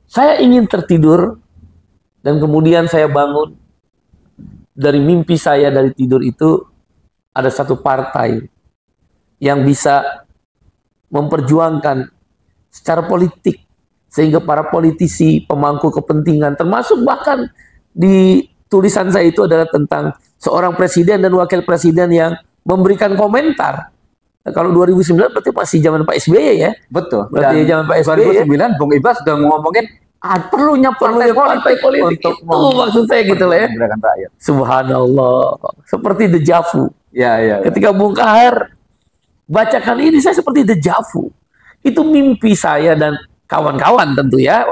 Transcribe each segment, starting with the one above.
Saya ingin tertidur dan kemudian saya bangun dari mimpi saya dari tidur itu ada satu partai yang bisa memperjuangkan secara politik sehingga para politisi, pemangku kepentingan, termasuk bahkan di tulisan saya itu adalah tentang seorang presiden dan wakil presiden yang memberikan komentar. Nah, kalau 2009 berarti masih zaman Pak SBY ya? Betul. Berarti zaman Pak SBY 2009 ya? Bung Ibas sudah ngomongin perlunya partai politik untuk itu maksud saya gitu lah ya. Rakyat. Subhanallah, seperti dejavu. Ya. Ketika Bung Kahar bacakan ini saya seperti dejavu. Itu mimpi saya dan kawan-kawan tentu ya.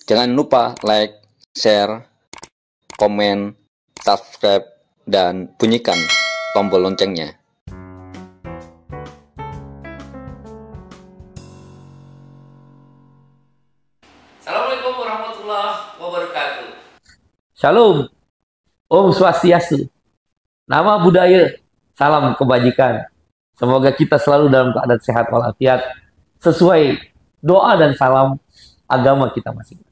Jangan lupa like, share, komen, subscribe, dan bunyikan tombol loncengnya. Assalamualaikum warahmatullahi wabarakatuh. Shalom, Om Swastiastu, nama budaya, salam kebajikan. Semoga kita selalu dalam keadaan sehat walafiat sesuai doa dan salam agama kita masing-masing.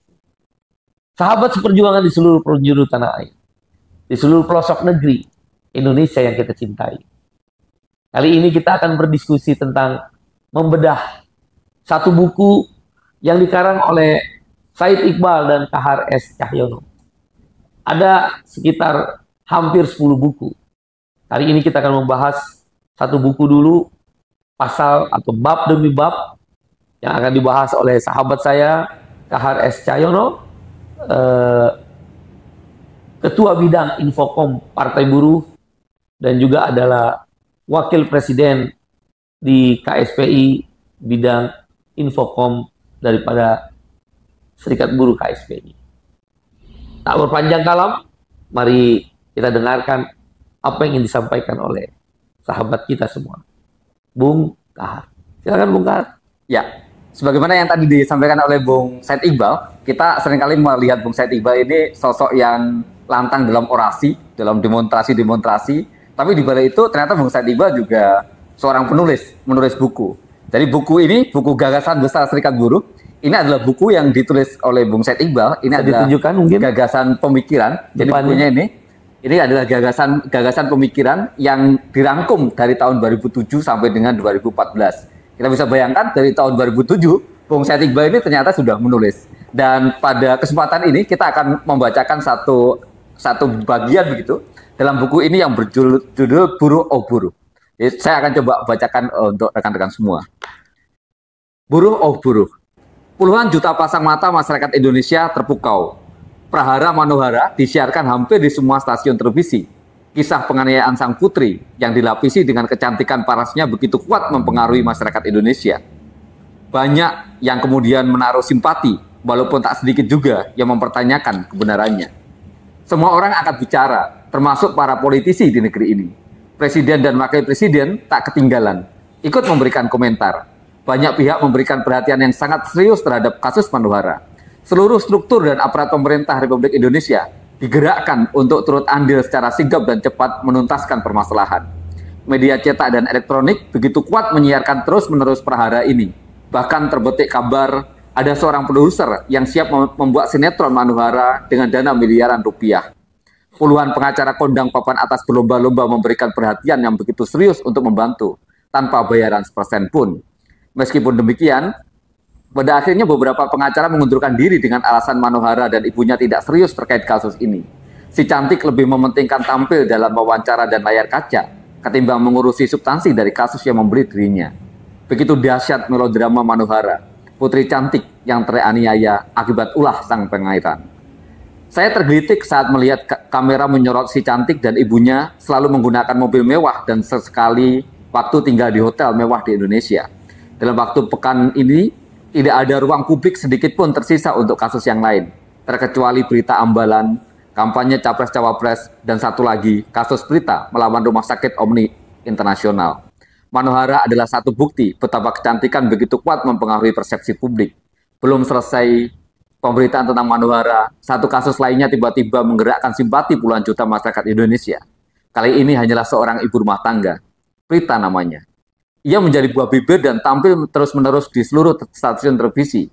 Sahabat seperjuangan di seluruh penjuru tanah air, di seluruh pelosok negeri Indonesia yang kita cintai. Kali ini kita akan berdiskusi tentang membedah satu buku yang dikarang oleh Said Iqbal dan Kahar S. Cahyono. Ada sekitar hampir 10 buku. Kali ini kita akan membahas satu buku dulu, pasal atau bab demi bab yang akan dibahas oleh sahabat saya Kahar S. Cahyono, Ketua Bidang Infokom Partai Buruh dan juga adalah Wakil Presiden di KSPI Bidang Infokom daripada Serikat Buruh KSPI. Tak berpanjang kalam, mari kita dengarkan apa yang ingin disampaikan oleh sahabat kita semua, Bung Kahar. Silakan Bung Kahar. Ya. Sebagaimana yang tadi disampaikan oleh Bung Said Iqbal, kita seringkali melihat Bung Said Iqbal ini sosok yang lantang dalam orasi, dalam demonstrasi, tapi di balik itu ternyata Bung Said Iqbal juga seorang menulis buku. Jadi buku ini, buku Gagasan Besar Serikat Buruh, ini adalah buku yang ditulis oleh Bung Said Iqbal. Ini adalah mungkin gagasan pemikiran. Jadi bukunya ini adalah gagasan pemikiran yang dirangkum dari tahun 2007 sampai dengan 2014. Kita bisa bayangkan dari tahun 2007, Bung Said Iqbal ini ternyata sudah menulis. Dan pada kesempatan ini kita akan membacakan satu bagian begitu dalam buku ini yang berjudul Buruh Oh Buruh. Jadi, saya akan coba bacakan untuk rekan-rekan semua. Buruh Oh Buruh. Puluhan juta pasang mata masyarakat Indonesia terpukau. Prahara Manohara disiarkan hampir di semua stasiun televisi. Kisah penganiayaan sang putri yang dilapisi dengan kecantikan parasnya begitu kuat mempengaruhi masyarakat Indonesia. Banyak yang kemudian menaruh simpati, walaupun tak sedikit juga yang mempertanyakan kebenarannya. Semua orang akan bicara, termasuk para politisi di negeri ini. Presiden dan wakil presiden tak ketinggalan, ikut memberikan komentar. Banyak pihak memberikan perhatian yang sangat serius terhadap kasus Manohara. Seluruh struktur dan aparat pemerintah Republik Indonesia digerakkan untuk turut andil secara sigap dan cepat menuntaskan permasalahan. Media cetak dan elektronik begitu kuat menyiarkan terus-menerus perhara ini. Bahkan terbetik kabar ada seorang produser yang siap membuat sinetron Manuhara dengan dana miliaran rupiah. Puluhan pengacara kondang papan atas berlomba-lomba memberikan perhatian yang begitu serius untuk membantu, tanpa bayaran sepersen pun. Meskipun demikian, pada akhirnya beberapa pengacara mengundurkan diri dengan alasan Manuhara dan ibunya tidak serius terkait kasus ini. Si cantik lebih mementingkan tampil dalam wawancara dan layar kaca, ketimbang mengurusi substansi dari kasus yang membeli dirinya. Begitu dahsyat melodrama Manuhara, putri cantik yang teraniaya akibat ulah sang pangeran. Saya tergelitik saat melihat kamera menyorot si cantik dan ibunya selalu menggunakan mobil mewah dan sesekali waktu tinggal di hotel mewah di Indonesia. Dalam waktu pekan ini, tidak ada ruang publik sedikit pun tersisa untuk kasus yang lain, terkecuali berita ambalan, kampanye Capres-Cawapres, dan satu lagi, kasus Prita melawan Rumah Sakit Omni Internasional. Manuhara adalah satu bukti betapa kecantikan begitu kuat mempengaruhi persepsi publik. Belum selesai pemberitaan tentang Manuhara, satu kasus lainnya tiba-tiba menggerakkan simpati puluhan juta masyarakat Indonesia. Kali ini hanyalah seorang ibu rumah tangga, Prita namanya. Ia menjadi buah bibir dan tampil terus-menerus di seluruh stasiun televisi.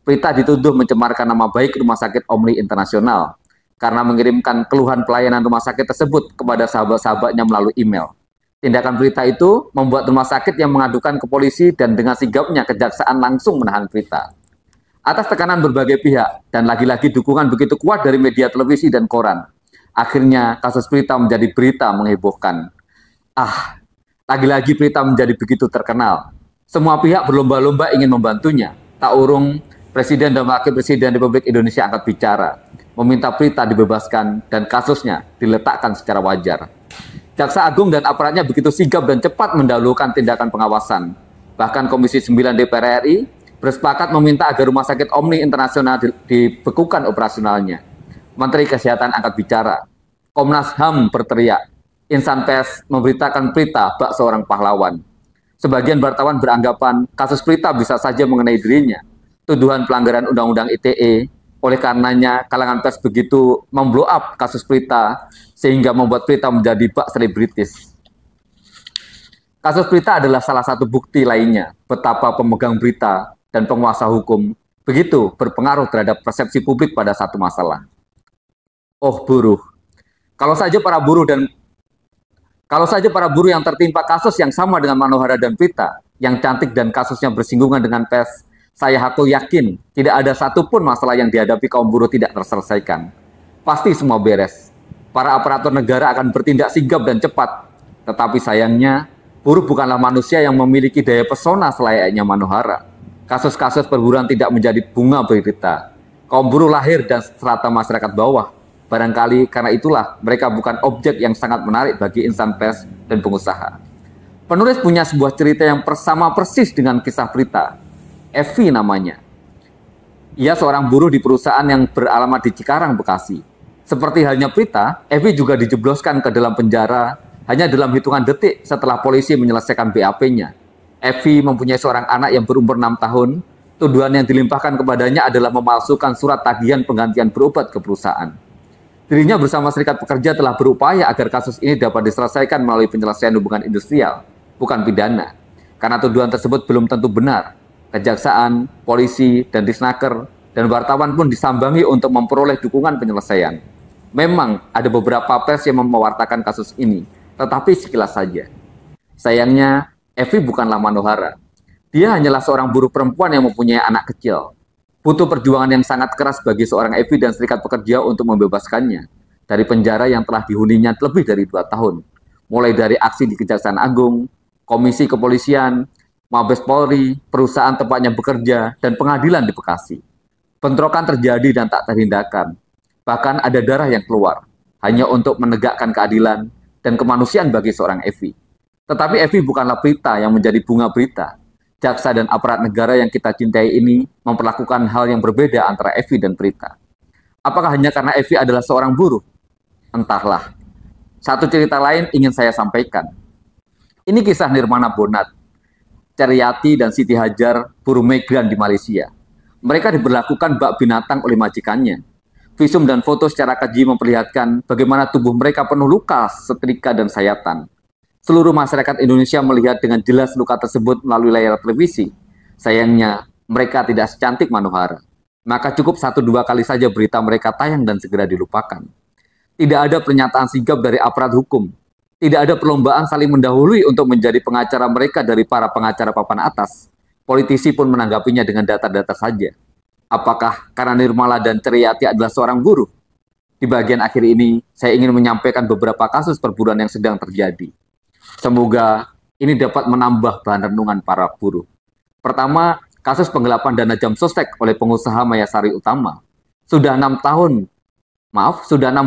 Prita dituduh mencemarkan nama baik Rumah Sakit Omni Internasional karena mengirimkan keluhan pelayanan rumah sakit tersebut kepada sahabat-sahabatnya melalui email. Tindakan Prita itu membuat rumah sakit yang mengadukan ke polisi dan dengan sigapnya kejaksaan langsung menahan Prita. Atas tekanan berbagai pihak dan lagi-lagi dukungan begitu kuat dari media televisi dan koran, akhirnya kasus Prita menjadi berita menghebohkan. Lagi-lagi Prita menjadi begitu terkenal. Semua pihak berlomba-lomba ingin membantunya. Tak urung, Presiden dan Wakil Presiden Republik Indonesia angkat bicara, meminta Prita dibebaskan dan kasusnya diletakkan secara wajar. Jaksa Agung dan aparatnya begitu sigap dan cepat mendahulukan tindakan pengawasan. Bahkan Komisi 9 DPR RI bersepakat meminta agar Rumah Sakit Omni Internasional dibekukan operasionalnya. Menteri Kesehatan angkat bicara. Komnas HAM berteriak. Insan pers memberitakan Prita bak seorang pahlawan. Sebagian wartawan beranggapan kasus Prita bisa saja mengenai dirinya. Tuduhan pelanggaran Undang-Undang ITE, oleh karenanya kalangan pers begitu memblow up kasus Prita sehingga membuat Prita menjadi bak selebritis. Kasus Prita adalah salah satu bukti lainnya betapa pemegang berita dan penguasa hukum begitu berpengaruh terhadap persepsi publik pada satu masalah. Buruh. Kalau saja para buruh yang tertimpa kasus yang sama dengan Manuhara dan Prita, yang cantik dan kasusnya bersinggungan dengan pers, saya hakul yakin tidak ada satupun masalah yang dihadapi kaum buruh tidak terselesaikan. Pasti semua beres. Para aparatur negara akan bertindak sigap dan cepat. Tetapi sayangnya, buruh bukanlah manusia yang memiliki daya pesona selayaknya Manuhara. Kasus-kasus perburuan tidak menjadi bunga berita. Kaum buruh lahir dan strata masyarakat bawah. Barangkali karena itulah mereka bukan objek yang sangat menarik bagi insan pers dan pengusaha. Penulis punya sebuah cerita yang sama persis dengan kisah Prita. Evi namanya. Ia seorang buruh di perusahaan yang beralamat di Cikarang, Bekasi. Seperti halnya Prita, Evi juga dijebloskan ke dalam penjara hanya dalam hitungan detik setelah polisi menyelesaikan BAP-nya. Evi mempunyai seorang anak yang berumur 6 tahun. Tuduhan yang dilimpahkan kepadanya adalah memalsukan surat tagihan penggantian berobat ke perusahaan. Dirinya bersama serikat pekerja telah berupaya agar kasus ini dapat diselesaikan melalui penyelesaian hubungan industrial, bukan pidana. Karena tuduhan tersebut belum tentu benar. Kejaksaan, polisi, dan disnaker, dan wartawan pun disambangi untuk memperoleh dukungan penyelesaian. Memang ada beberapa pers yang mewartakan kasus ini, tetapi sekilas saja. Sayangnya, Evi bukanlah Manuhara. Dia hanyalah seorang buruh perempuan yang mempunyai anak kecil. Butuh perjuangan yang sangat keras bagi seorang Evi dan serikat pekerja untuk membebaskannya dari penjara yang telah dihuninya lebih dari 2 tahun. Mulai dari aksi di Kejaksaan Agung, Komisi Kepolisian, Mabes Polri, perusahaan tempatnya bekerja, dan pengadilan di Bekasi. Bentrokan terjadi dan tak terhindarkan. Bahkan ada darah yang keluar, hanya untuk menegakkan keadilan dan kemanusiaan bagi seorang Evi. Tetapi Evi bukanlah Prita yang menjadi bunga berita. Jaksa dan aparat negara yang kita cintai ini memperlakukan hal yang berbeda antara Evi dan Prita. Apakah hanya karena Evi adalah seorang buruh? Entahlah. Satu cerita lain ingin saya sampaikan. Ini kisah Nirmana Bonat, Ceryati dan Siti Hajar, buruh migran di Malaysia. Mereka diberlakukan bak binatang oleh majikannya. Visum dan foto secara keji memperlihatkan bagaimana tubuh mereka penuh luka, setrika, dan sayatan. Seluruh masyarakat Indonesia melihat dengan jelas luka tersebut melalui layar televisi. Sayangnya, mereka tidak secantik Manohara. Maka cukup 1-2 kali saja berita mereka tayang dan segera dilupakan. Tidak ada pernyataan sigap dari aparat hukum. Tidak ada perlombaan saling mendahului untuk menjadi pengacara mereka dari para pengacara papan atas. Politisi pun menanggapinya dengan datar-datar saja. Apakah karena Nirmala dan Ceriyati adalah seorang buruh? Di bagian akhir ini, saya ingin menyampaikan beberapa kasus perburuan yang sedang terjadi. Semoga ini dapat menambah bahan renungan para buruh. Pertama, kasus penggelapan dana jam sostek oleh pengusaha Mayasari Utama. Sudah 6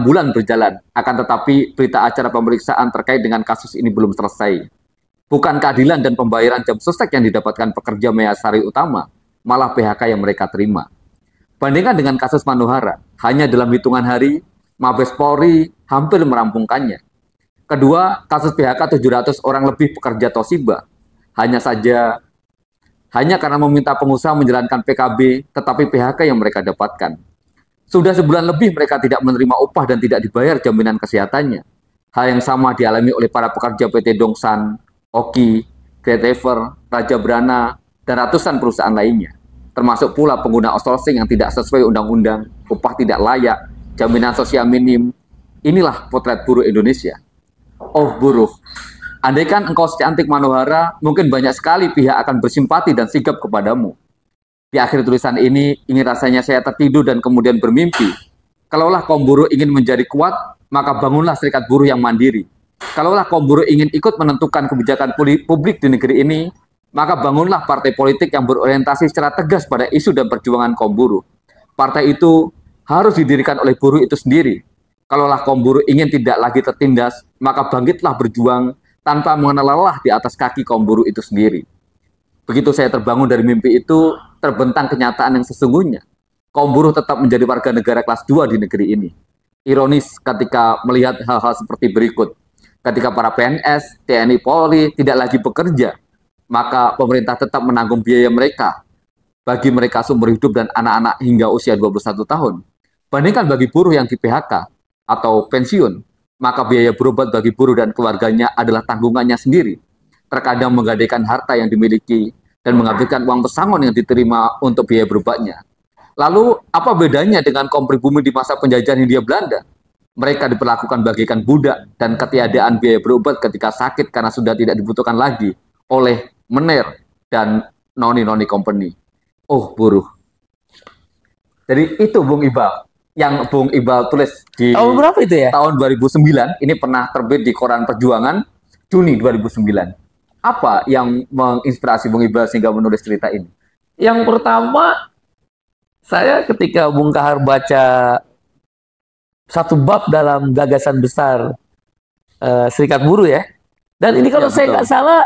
bulan berjalan, akan tetapi berita acara pemeriksaan terkait dengan kasus ini belum selesai. Bukan keadilan dan pembayaran jam sostek yang didapatkan pekerja Mayasari Utama, malah PHK yang mereka terima. Bandingkan dengan kasus Manohara, hanya dalam hitungan hari, Mabes Polri hampir merampungkannya. Kedua, kasus PHK 700 orang lebih pekerja Toshiba. Hanya karena meminta pengusaha menjalankan PKB, tetapi PHK yang mereka dapatkan. Sudah sebulan lebih mereka tidak menerima upah dan tidak dibayar jaminan kesehatannya. Hal yang sama dialami oleh para pekerja PT Dongsan, Oki, Great Ever, Raja Brana, dan ratusan perusahaan lainnya. Termasuk pula pengguna outsourcing yang tidak sesuai undang-undang, upah tidak layak, jaminan sosial minim. Inilah potret buruh Indonesia. Oh buruh, andaikan engkau secantik Manohara, mungkin banyak sekali pihak akan bersimpati dan sigap kepadamu. Di akhir tulisan ini rasanya saya tertidur dan kemudian bermimpi. Kalaulah kaum buruh ingin menjadi kuat, maka bangunlah serikat buruh yang mandiri. Kalaulah kaum buruh ingin ikut menentukan kebijakan publik di negeri ini, maka bangunlah partai politik yang berorientasi secara tegas pada isu dan perjuangan kaum buruh. Partai itu harus didirikan oleh buruh itu sendiri. Kalaulah kaum buruh ingin tidak lagi tertindas, maka bangkitlah berjuang tanpa mengenal lelah di atas kaki kaum buruh itu sendiri. Begitu saya terbangun dari mimpi itu, terbentang kenyataan yang sesungguhnya. Kaum buruh tetap menjadi warga negara kelas 2 di negeri ini. Ironis ketika melihat hal-hal seperti berikut. Ketika para PNS, TNI, Polri tidak lagi bekerja, maka pemerintah tetap menanggung biaya mereka bagi mereka seumur hidup dan anak-anak hingga usia 21 tahun. Bandingkan bagi buruh yang di PHK atau pensiun, maka biaya berobat bagi buruh dan keluarganya adalah tanggungannya sendiri. Terkadang menggadaikan harta yang dimiliki dan menghabiskan uang pesangon yang diterima untuk biaya berobatnya. Lalu, apa bedanya dengan kaum pribumi di masa penjajahan Hindia Belanda? Mereka diperlakukan bagaikan budak dan ketiadaan biaya berobat ketika sakit karena sudah tidak dibutuhkan lagi oleh Mener dan noni-noni company. Oh, buruh. Jadi itu Bung Iqbal yang Bung Iqbal tulis di tahun berapa itu ya? Tahun 2009. Ini pernah terbit di Koran Perjuangan Juni 2009. Apa yang menginspirasi Bung Iqbal sehingga menulis cerita ini? Yang pertama, saya ketika Bung Kahar baca satu bab dalam gagasan besar Serikat Buruh ya. Dan ini kalau saya nggak salah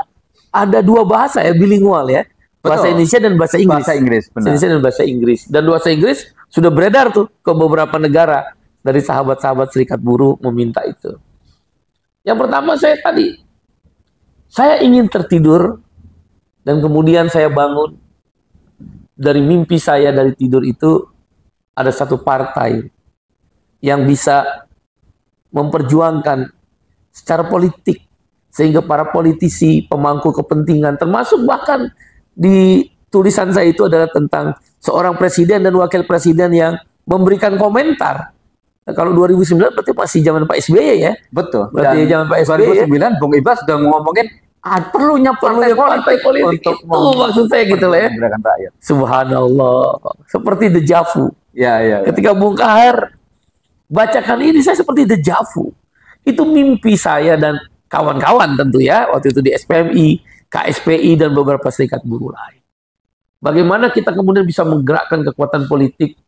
ada 2 bahasa ya, bilingual ya. Bahasa Indonesia dan bahasa Inggris. Bahasa Inggris, benar. Indonesia dan bahasa Inggris. Dan bahasa Inggris sudah beredar tuh ke beberapa negara dari sahabat-sahabat Serikat Buruh meminta itu. Yang pertama saya ingin tertidur dan kemudian saya bangun dari mimpi saya dari tidur itu ada satu partai yang bisa memperjuangkan secara politik sehingga para politisi, pemangku kepentingan, termasuk bahkan di tulisan saya itu adalah tentang seorang presiden dan wakil presiden yang memberikan komentar. Nah, kalau 2009 berarti masih zaman Pak SBY ya? Betul. Berarti zaman Pak SBY 2009 ya? Bung Iqbal sudah ngomongin perlunya partai politik untuk itu maksud saya gitu lah ya. Subhanallah, seperti deja vu. Ya. Ketika Bung Kahar bacakan ini saya seperti deja vu. Itu mimpi saya dan kawan-kawan tentu ya waktu itu di SPMI, KSPI dan beberapa serikat buruh lain. Bagaimana kita kemudian bisa menggerakkan kekuatan politik,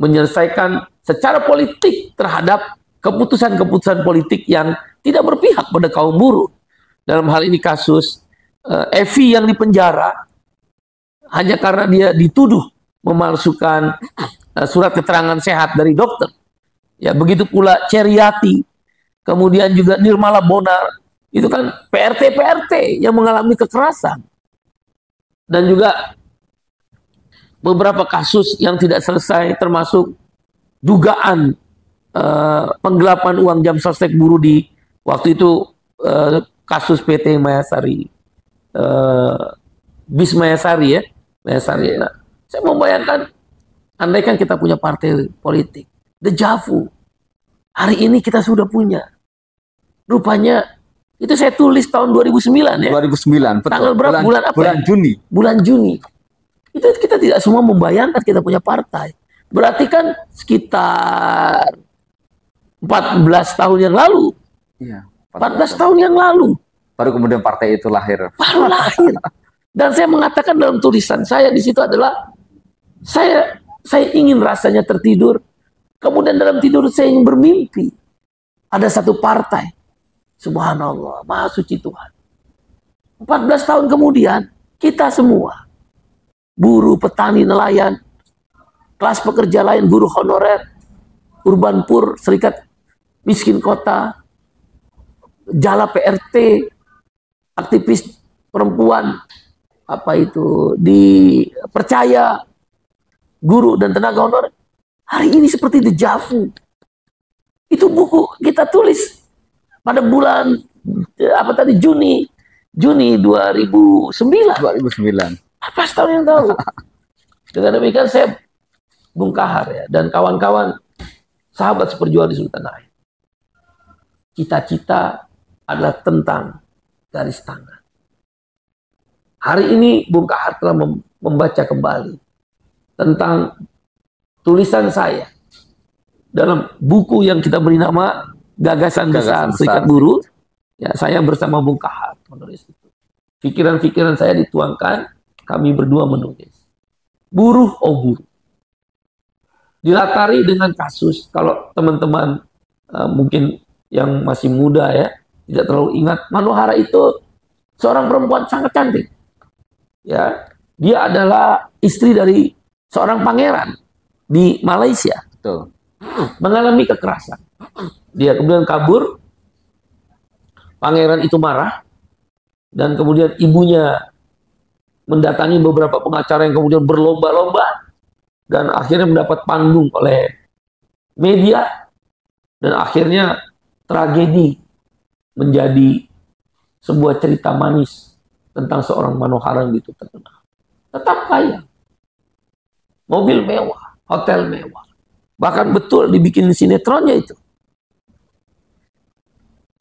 menyelesaikan secara politik terhadap keputusan-keputusan politik yang tidak berpihak pada kaum buruh. Dalam hal ini kasus Evi yang dipenjara hanya karena dia dituduh memalsukan surat keterangan sehat dari dokter. Ya, begitu pula Ceriyati, kemudian juga Nirmala Bonar, itu kan PRT yang mengalami kekerasan. Dan juga beberapa kasus yang tidak selesai, termasuk dugaan penggelapan uang jam sostek buruh di waktu itu, kasus PT Mayasari, bis Mayasari ya, Mayasari. Nah, saya membayangkan, andai kan kita punya partai politik, dejavu, hari ini kita sudah punya. Rupanya itu saya tulis tahun 2009 ya. 2009, betul. Tanggal berapa? Bulan apa? Bulan ya? Juni. Bulan Juni. Itu kita tidak semua membayangkan kita punya partai. Berarti kan sekitar 14 tahun yang lalu. Iya, 14 tahun yang lalu. Baru kemudian partai itu lahir. Baru lahir. Dan saya mengatakan dalam tulisan saya di situ adalah saya ingin rasanya tertidur. Kemudian dalam tidur saya ingin bermimpi. Ada satu partai. Subhanallah, Maha Suci Tuhan. 14 tahun kemudian, kita semua, buruh, petani, nelayan, kelas pekerja lain, guru honorer, Urban Pur, Serikat Miskin Kota, Jala PRT, aktivis perempuan, apa itu, dipercaya, guru dan tenaga honorer, hari ini seperti dejavu. Itu buku kita tulis pada bulan Juni 2009. 14 tahun yang lalu. Dengan demikian saya Bung Kahar ya, dan kawan-kawan sahabat seperjuangan di seluruh tanah air. Cita-cita adalah tentang garis tangan. Hari ini Bung Kahar telah membaca kembali tentang tulisan saya dalam buku yang kita beri nama Gagasan Besar Serikat Buruh. Ya, saya bersama Bung Kahar menulis itu. Pikiran-pikiran saya dituangkan, kami berdua menulis. Buruh, oh buruh. Dilatari dengan kasus, kalau teman-teman mungkin yang masih muda ya, tidak terlalu ingat, Manohara itu seorang perempuan sangat cantik. Ya, dia adalah istri dari seorang pangeran di Malaysia. Betul. Mengalami kekerasan. Dia kemudian kabur, pangeran itu marah, dan kemudian ibunya mendatangi beberapa pengacara yang kemudian berlomba-lomba, dan akhirnya mendapat panggung oleh media, dan akhirnya tragedi menjadi sebuah cerita manis tentang seorang Manohara yang gitu terkenal. Tetap kaya, mobil mewah, hotel mewah, bahkan betul dibikin sinetronnya itu.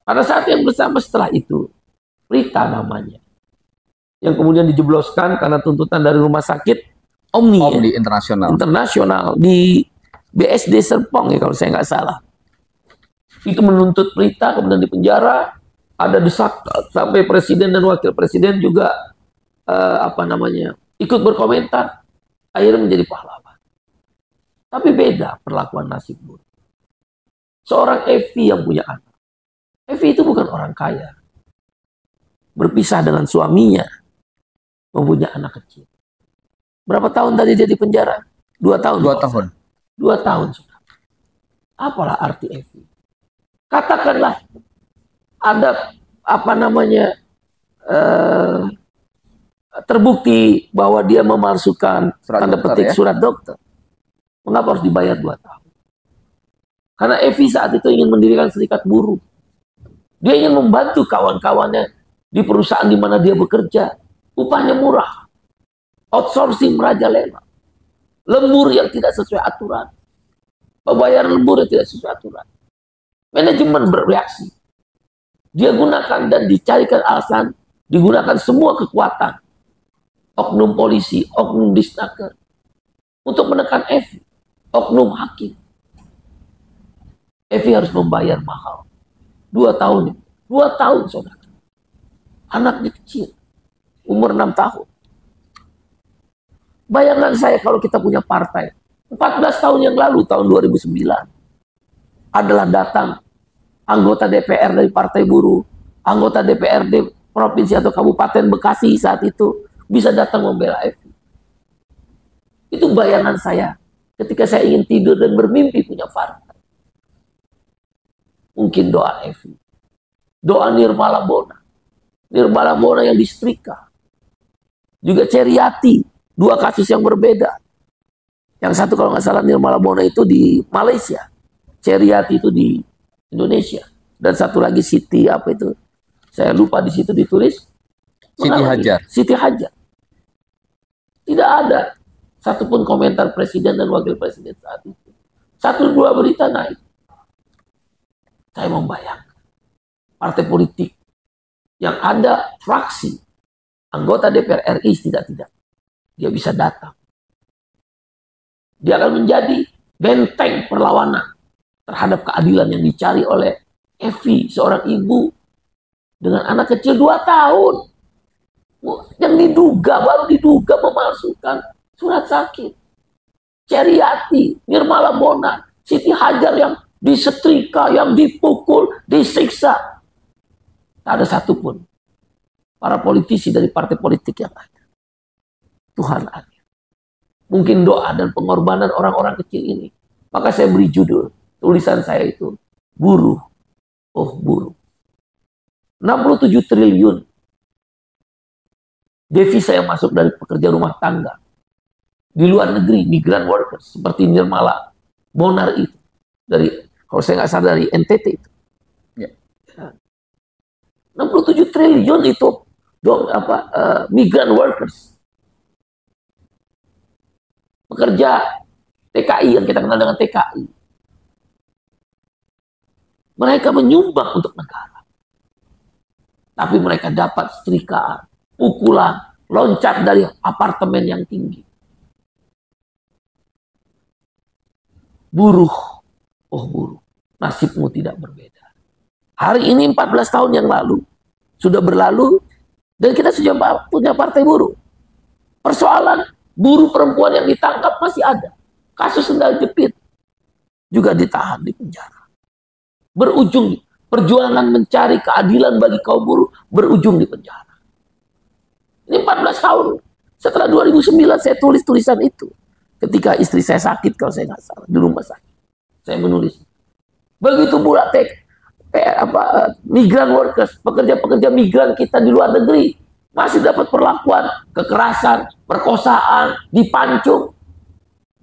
Pada saat yang bersama setelah itu, Rita namanya, yang kemudian dijebloskan karena tuntutan dari rumah sakit Omni ya? Internasional di BSD Serpong ya kalau saya nggak salah. Itu menuntut Rita, kemudian dipenjara, ada desak sampai presiden dan wakil presiden juga ikut berkomentar, akhirnya menjadi pahlawan. Tapi beda perlakuan nasib buruh. Seorang Evi yang punya anak, Evi itu bukan orang kaya, berpisah dengan suaminya, mempunyai anak kecil. Berapa tahun tadi dia di penjara? 2 tahun. 2 tahun. 2 tahun sudah. Apalah arti Evi? Katakanlah ada terbukti bahwa dia memalsukan tanda petik surat dokter. Mengapa harus dibayar 2 tahun? Karena Evi saat itu ingin mendirikan serikat buruh. Dia ingin membantu kawan-kawannya di perusahaan di mana dia bekerja. Upahnya murah. Outsourcing merajalela. Lembur yang tidak sesuai aturan. Pembayaran lembur yang tidak sesuai aturan. Manajemen bereaksi. Dia gunakan dan dicarikan alasan, digunakan semua kekuatan. Oknum polisi, oknum disnaker. Untuk menekan Evi. Oknum hakim. Evi harus membayar mahal. 2 tahun. 2 tahun, saudara. Anaknya kecil. Umur 6 tahun. Bayangan saya kalau kita punya partai. 14 tahun yang lalu, tahun 2009. Adalah datang anggota DPR dari Partai Buruh, anggota DPRD Provinsi atau Kabupaten Bekasi saat itu, bisa datang membela Evi. Itu bayangan saya ketika saya ingin tidur dan bermimpi punya partai. Mungkin doa Evi. Doa Nirmala Bona. Nirmala Bona yang disetrika. Juga Ceriati. 2 kasus yang berbeda. Yang satu kalau nggak salah Nirmala Bona itu di Malaysia, Ceriati itu di Indonesia, dan satu lagi Siti apa itu? Saya lupa, di situ ditulis Siti Hajar. Siti Hajar. Tidak ada satupun komentar presiden dan wakil presiden saat itu. Satu dua berita naik. Saya membayangkan partai politik yang ada fraksi anggota DPR RI tidak dia bisa datang. Dia akan menjadi benteng perlawanan terhadap keadilan yang dicari oleh Evi, seorang ibu dengan anak kecil 2 tahun. Yang baru diduga memalsukan surat sakit. Ceriati, Nirmala Bona, Siti Hajar yang disetrika, yang dipukul, disiksa. Tak ada satupun para politisi dari partai politik yang ada. Tuhan ada. Mungkin doa dan pengorbanan orang-orang kecil ini. Maka saya beri judul, tulisan saya itu, buruh, oh buruh. 67 triliun devisa yang masuk dari pekerja rumah tangga di luar negeri, migran workers seperti Nirmala Bonar itu, dari kalau saya nggak salah dari NTT itu. Ya. 67 triliun itu migran workers, pekerja TKI yang kita kenal dengan TKI. Mereka menyumbang untuk negara, tapi mereka dapat setrikaan, pukulan, loncat dari apartemen yang tinggi. Buruh, oh buruh, nasibmu tidak berbeda. Hari ini 14 tahun yang lalu sudah berlalu dan kita sudah punya partai buruh. Persoalan buruh perempuan yang ditangkap masih ada. Kasus sendal jepit juga ditahan di penjara. Berujung perjuangan mencari keadilan bagi kaum buruh berujung di penjara. Ini 14 tahun. Setelah 2009 saya tulis tulisan itu. Ketika istri saya sakit, kalau saya nggak salah, di rumah sakit. Saya menulis. Begitu pula migran workers, pekerja-pekerja migran kita di luar negeri masih dapat perlakuan kekerasan, perkosaan, dipancung.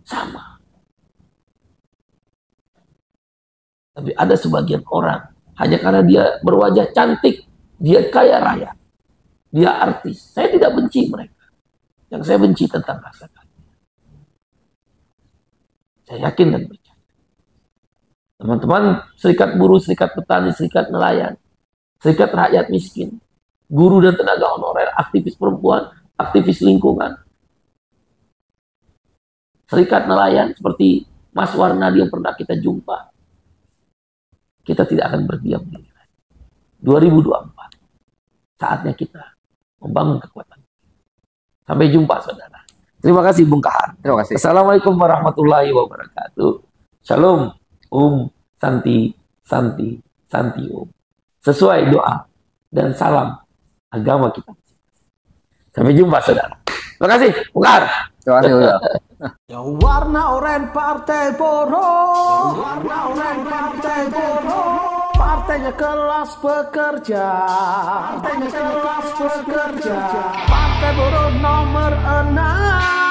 Sama. Tapi ada sebagian orang, hanya karena dia berwajah cantik, dia kaya raya, dia artis. Saya tidak benci mereka. Yang saya benci tentang rasa kaya. Saya yakin dan percaya. Teman-teman, serikat buruh, serikat petani, serikat nelayan, serikat rakyat miskin, guru dan tenaga honorer, aktivis perempuan, aktivis lingkungan, serikat nelayan seperti Mas Warnadi yang pernah kita jumpa. Kita tidak akan berdiam diri. 2024, saatnya kita membangun kekuatan. Sampai jumpa, saudara. Terima kasih, Bung Kahar. Terima kasih. Assalamualaikum warahmatullahi wabarakatuh. Shalom, Santi, Santi, Santi, sesuai doa dan salam agama kita. Sampai jumpa, saudara. Terima kasih, Bung Kahar. Terima kasih, saudara. Yang warna oranye Partai Buruh, warna oranye Partai Buruh, partainya kelas pekerja, partainya kelas pekerja, Partai Buruh nomor 6.